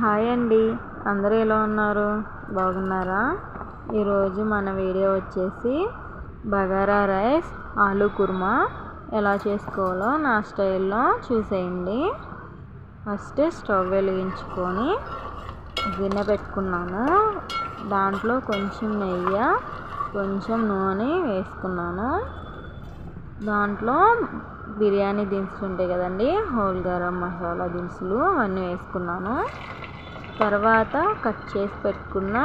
Hi అండి, అందరూ ఎలా ఉన్నారు? బాగున్నారా? ఈరోజు మన వీడియో వచ్చేసి బగారా రైస్ ఆలు కుర్మా ఎలా చేసుకోవాలో నా స్టైల్లో చూసేయండి. ఫస్ట్ స్టవ్ వెలిగించుకొని గిన్నె పెట్టుకున్నాను. దాంట్లో కొంచెం నెయ్యి, కొంచెం నూనె వేసుకున్నాను. దాంట్లో బిర్యానీ దినుసులు ఉంటాయి కదండి, హోల్ గరం మసాలా దినుసులు అవన్నీ వేసుకున్నాను. తర్వాత కట్ చేసి పెట్టుకున్న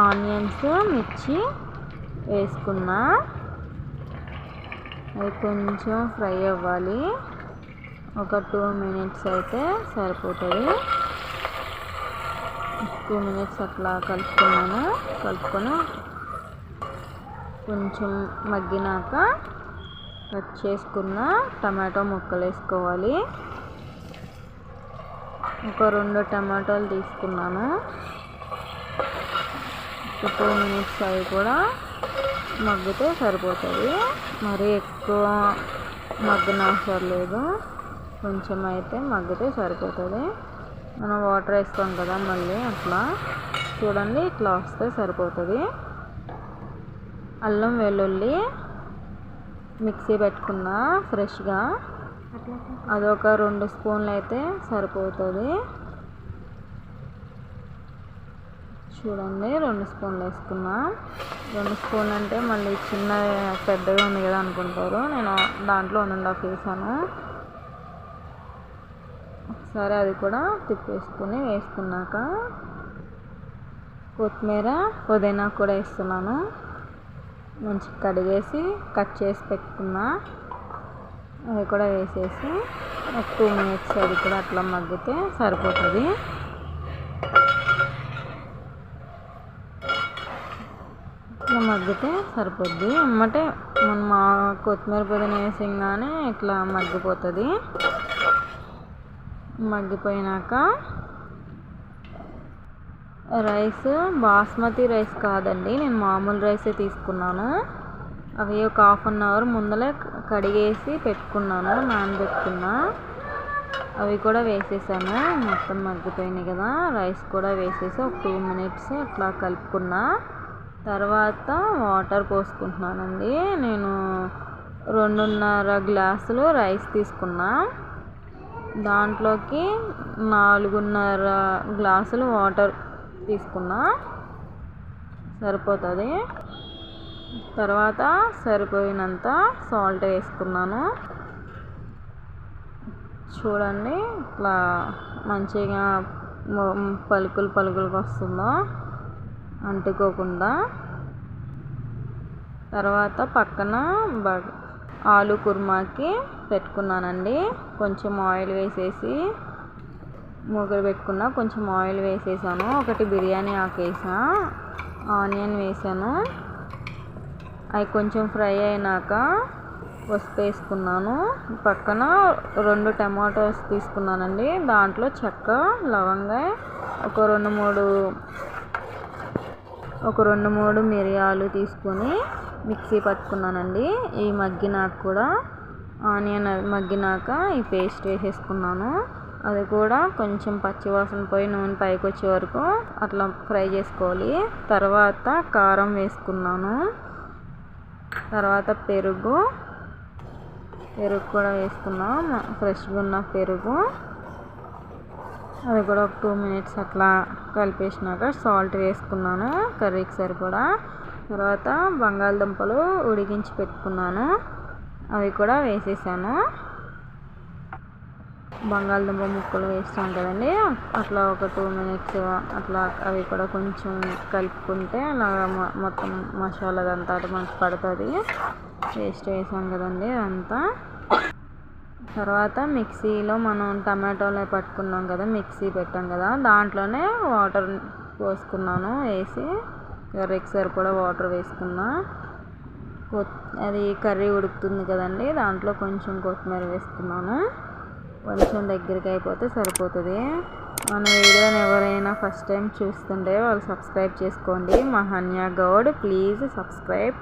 ఆనియన్స్, మిర్చి వేసుకున్నా. అవి కొంచెం ఫ్రై అవ్వాలి. ఒక 2 మినిట్స్ అయితే సరిపోతుంది. 2 మినిట్స్ అట్లా కలుపుకొని కొంచెం మగ్గినాక కట్ చేసుకున్న టమాటో ముక్కలు వేసుకోవాలి. ఒక 2 టమాటాలు తీసుకున్నాను. 2 మినిట్స్ అవి కూడా మగ్గితే సరిపోతుంది. మరీ ఎక్కువ మగ్గనవసరం లేదు, కొంచెం అయితే మగ్గితే సరిపోతుంది. మనం వాటర్ వేస్తాం కదా, మళ్ళీ అట్లా చూడండి, ఇట్లా వస్తే సరిపోతుంది. అల్లం వెల్లుల్లి మిక్సీ పెట్టుకున్నా ఫ్రెష్గా, అదొక 2 స్పూన్లు అయితే సరిపోతుంది. చూడండి, 2 స్పూన్లు వేసుకున్నా. 2 స్పూన్లు అంటే మళ్ళీ చిన్న పెద్దగా ఉంది కదా అనుకుంటారు. నేను దాంట్లో 1.5 వేసాను. ఒకసారి అది కూడా తిప్పేసుకుని వేసుకున్నాక కొత్తిమీర, పుదీనా కూడా వేస్తున్నాను. మంచిగా కడిగేసి కట్ చేసి పెట్టుకున్నా. అవి కూడా వేసేసి ఒక 2 మినిట్స్ అది కూడా అట్లా మగ్గితే సరిపోతుంది. ఇట్లా మగ్గితే సరిపోద్ది. అమ్మటే మనం కొత్తిమీర పుదీనా వేసింగానే ఇట్లా మగ్గిపోతుంది. మగ్గిపోయినాక రైస్ బాస్మతి రైస్ కాదండి, నేను మామూలు రైసే తీసుకున్నాను. అవి ఒక 1/2 అవర్ ముందలే కడిగేసి పెట్టుకున్నాను, నానబెట్టుకున్నా. అవి కూడా వేసేసాను. మొత్తం మగ్గిపోయినాయి కదా, రైస్ కూడా వేసేసి ఒక 2 మినిట్స్ అట్లా కలుపుకున్నా. తర్వాత వాటర్ పోసుకుంటున్నానండి. నేను 2.5 గ్లాసులు రైస్ తీసుకున్నా. దాంట్లోకి 4.5 గ్లాసులు వాటర్ తీసుకున్నా, సరిపోతుంది. తర్వాత సరిపోయినంత సాల్ట్ వేసుకున్నాను. చూడండి, ఇట్లా మంచిగా పలుకులుగా వస్తుందో అంటుకోకుండా. తర్వాత పక్కన ఆలు కుర్మాకి పెట్టుకున్నానండి. కొంచెం ఆయిల్ వేసేసి మూగలు పెట్టుకున్నా. కొంచెం ఆయిల్ వేసేసాను. ఒకటి బిర్యానీ ఆకు వేసా, ఆనియన్ వేసాను. అవి కొంచెం ఫ్రై అయినాక పసుపు వేసుకున్నాను. పక్కన 2 టమాటోస్ తీసుకున్నానండి. దాంట్లో చెక్క, లవంగా, ఒక 2-3 మిరియాలు తీసుకొని మిక్సీ పట్టుకున్నానండి. ఈ మగ్గినాక కూడా ఆనియన్ మగ్గినాక ఈ పేస్ట్ వేసేసుకున్నాను. అది కూడా కొంచెం పచ్చివాసన పోయి నూనె పైకి వచ్చే వరకు అట్లా ఫ్రై చేసుకోవాలి. తర్వాత కారం వేసుకున్నాను. తర్వాత పెరుగు కూడా వేసుకున్నాం, ఫ్రెష్గా ఉన్న పెరుగు. అది కూడా ఒక 2 మినిట్స్ అట్లా కలిపేసినాక సాల్ట్ వేసుకున్నాను కర్రీకి సరిపడా. తర్వాత బంగాళదుంపలు ఉడికించి పెట్టుకున్నాను, అవి కూడా వేసేసాను. బంగాళదుంప ముక్కలు వేస్తాం కదండి, అట్లా ఒక 2 మినిట్స్ అట్లా అవి కూడా కొంచెం కలుపుకుంటే అలా మొత్తం మసాలా అంతా మనకు పడుతుంది. పేస్ట్ వేసాం కదండి అంతా. తర్వాత మిక్సీలో మనం టమాటోలు పట్టుకున్నాం కదా, మిక్సీ పెట్టాం కదా, దాంట్లోనే వాటర్ పోసుకున్నాను. వేసి కర్రీకి సరిపడా వాటర్ వేసుకున్నా. అది కర్రీ ఉడుకుతుంది కదండి, దాంట్లో కొంచెం కొత్తిమీర వేసుకున్నాను. కొంచెం దగ్గరికి అయిపోతే సరిపోతుంది. మన వీడియోని ఎవరైనా ఫస్ట్ టైం చూస్తుంటే వాళ్ళు సబ్స్క్రైబ్ చేసుకోండి. Mahanya Goud, please subscribe.